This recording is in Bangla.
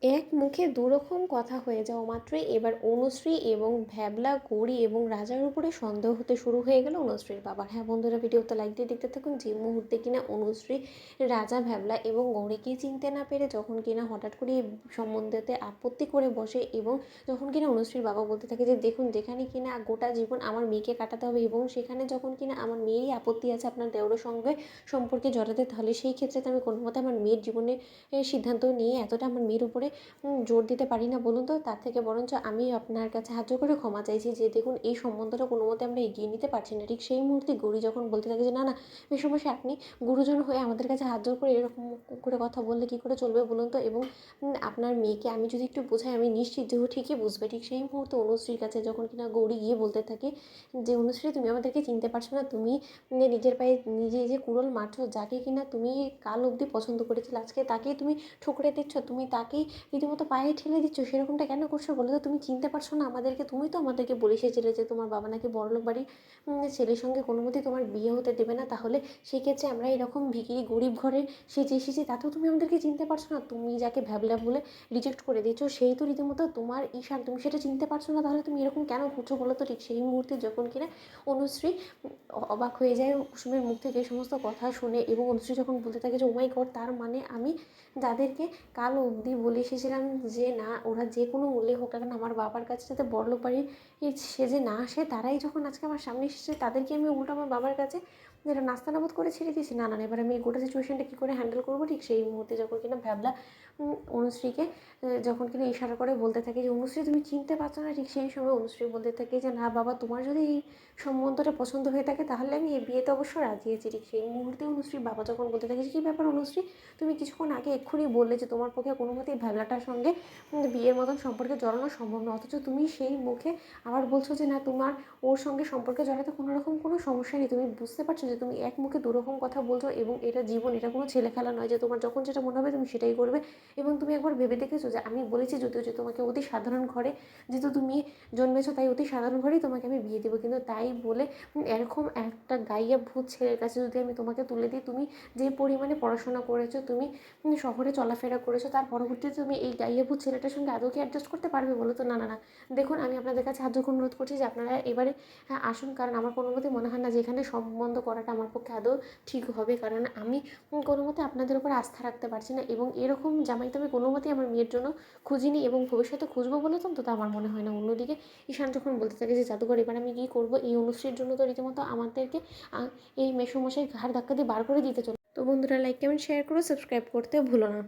এক মুখে দুরকম কথা হয়ে যাওয়া মাত্রই এবার অনুশ্রী এবং ভ্যাবলা, গৌরী এবং রাজার উপরে সন্দেহ হতে শুরু হয়ে গেল অনুশ্রীর বাবার। হ্যাঁ বন্ধুরা, ভিডিওতে লাইক দিয়ে দেখতে থাকুন। যে মুহূর্তে কিনা অনুশ্রী রাজা, ভ্যাবলা এবং গৌরীকে চিনতে না পেরে যখন কিনা হঠাৎ করে এই সম্বন্ধেতে আপত্তি করে বসে এবং যখন কিনা অনুশ্রীর বাবা বলতে থাকে যে দেখুন, যেখানে কিনা গোটা জীবন আমার মেয়েকে কাটাতে হবে এবং সেখানে যখন কিনা আমার মেয়েরই আপত্তি আছে আপনার দেওরের সঙ্গে সম্পর্কে জড়াতে, তাহলে সেই ক্ষেত্রে তো আমি কোনো মতে আমার মেয়ের জীবনে সিদ্ধান্ত নিয়ে এতটা আমার মেয়ের উপরে জোর দিতে পারি না বলুন তো। তার থেকে বরঞ্চ আমি আপনার কাছে হাত জোড় করে ক্ষমা চাইছি যে দেখুন, এই সম্বন্ধটা কোনো মতে আমরা এগিয়ে নিতে পারছি না। ঠিক সেই মুহূর্তে গৌরী যখন বলতে থাকে যে না না, মেসোমশাই আপনি গুরুজন হয়ে আমাদের কাছে হাত জোড় করে এরকম করে কথা বললে কী করে চলবে বলুন তো, এবং আপনার মেয়েকে আমি যদি একটু বোঝাই আমি নিশ্চিত যে ও ঠিকই বুঝবে। ঠিক সেই মুহূর্তে অনুশ্রীর কাছে যখন কিনা গৌরী গিয়ে বলতে থাকে যে অনুশ্রী, তুমি আমাদেরকে চিনতে পারছো না, তুমি নিজের পায়ে নিজে যে কুড়োল মারছো, যাকে কিনা তুমি কাল অবধি পছন্দ করেছিলে আজকে তাকেই তুমি ঠুকরে দিচ্ছ, তুমি তাকেই রীতিমতো পায়ে ঠেলে দিচ্ছ। সেরকমটা কেন করছো বলো তো? তুমি চিনতে পারছো না আমাদেরকে? তুমি তো আমাদেরকে বলে এসেছিলে যে তোমার বাবা নাকি বড়লোক বাড়ির ছেলের সঙ্গে কোনো মতেই তোমার বিয়ে হতে দেবে না। তাহলে সেই ক্ষেত্রে আমরা এরকম ভিখিরি গরিব ঘরের সেজে এসেছি, তাতেও তুমি আমাদেরকে চিনতে পারছো না? তুমি যাকে ভ্যাবলা বলে রিজেক্ট করে দিচ্ছ সেই তো রীতিমতো তোমার ঈশান, তুমি সেটা চিনতে পারছো না? তাহলে তুমি এরকম কেন করছো বলো তো? ঠিক সেই মুহূর্তে যখন কিনা অনুশ্রী অবাক হয়ে যায় কুসুমের মুখ থেকে এই সমস্ত কথা শুনে, এবং অনুশ্রী যখন বলতে থাকে যে ও মাই গড, তার মানে আমি যাদেরকে কাল অবধি বলে এসেছিলাম যে না, ওরা যে কোনো মূল্যে হোক না কেন আমার বাবার কাছে যাতে বড়লোক বাড়ির সেজে না আসে, তারাই যখন আজকে আমার সামনে এসেছে তাদেরকে আমি উল্টো আমার বাবার কাছে যেটা নাস্তানাবুদ করে ছেড়ে দিয়েছি। না না, এবার আমি এই গোটা সিচুয়েশানটা কী করে হ্যান্ডেল করবো। ঠিক সেই মুহূর্তে যখন কিনা ভ্যাবলা অনুশ্রীকে যখন কিনা ইশারা করে বলতে থাকে যে অনুশ্রী তুমি চিনতে পারছো না, ঠিক সেই সময় অনুশ্রী বলতে থাকে যে না বাবা, তোমার যদি এই সম্বন্ধটা পছন্দ হয়ে থাকে তাহলে আমি এই বিয়েতে অবশ্য রাজি আছি। ঠিক সেই মুহূর্তে অনুশ্রীর বাবা যখন বলতে থাকে যে কী ব্যাপার অনুশ্রী, তুমি কিছুক্ষণ আগে এক্ষুনি বললে যে তোমার পক্ষে কোনো মতেই ভ্যাবলাটার সঙ্গে বিয়ের মতন সম্পর্কে জড়ানো সম্ভব না, অথচ তুমি সেই মুখে আবার বলছো যে না, তোমার ওর সঙ্গে সম্পর্কে জড়াতে কোনো রকম কোনো সমস্যা নেই। তুমি বুঝতে পারছো যে তুমি এক মুখে দুরকম কথা বলছো, এবং এটা জীবন, এটা কোনো ছেলে খেলা নয় যে তোমার যখন যেটা মনে হবে তুমি সেটাই করবে। এবং তুমি একবার ভেবে দেখেছো যে আমি বলেছি যদিও যে তোমাকে অতি সাধারণ ঘরে, যেহেতু তুমি জন্মেছো তাই অতি সাধারণ ঘরেই তোমাকে আমি বিয়ে দেবো, কিন্তু তাই বলে এরকম একটা গাইয়া ভূত ছেলের কাছে যদি আমি তোমাকে তুলে দিই, তুমি যে পরিমাণে পড়াশোনা করেছো, তুমি শহরে চলাফেরা করেছো, তার পরবর্তীতে তুমি এই গাইয়াভূত ছেলেটার সঙ্গে আদৌ কি অ্যাডজাস্ট করতে পারবে বলো তো? না না না, দেখুন আমি আপনাদের কাছে হাত জোড় করে অনুরোধ করছি যে আপনারা এবারে আসুন, কারণ আমার কোনো মতেই মনে হয় না যে এখানে সম্বন্ধ করাটা আমার পক্ষে আদৌ ঠিক হবে, কারণ আমি কোনো মতে আপনাদের উপর আস্থা রাখতে পারছি না, এবং এরকম জামাই তো আমি কোনো মতেই আমার মেয়ের জন্য খুঁজিনি এবং ভবিষ্যতে খুঁজবো বলে তো অন্তত আমার মনে হয় না। অন্যদিকে ঈশান যখন বলতে থাকে যে জাদুঘর এবার আমি কী করবো, এই অনুশ্রীর জন্য তো রীতিমতো আমাদেরকে এই মেসোমশাই ঘাড় ধাক্কা দিয়ে বার করে দিতে চলে। তো বন্ধুরা, লাইক কমেন্ট শেয়ার করো, সাবস্ক্রাইব করতে ভুলো না।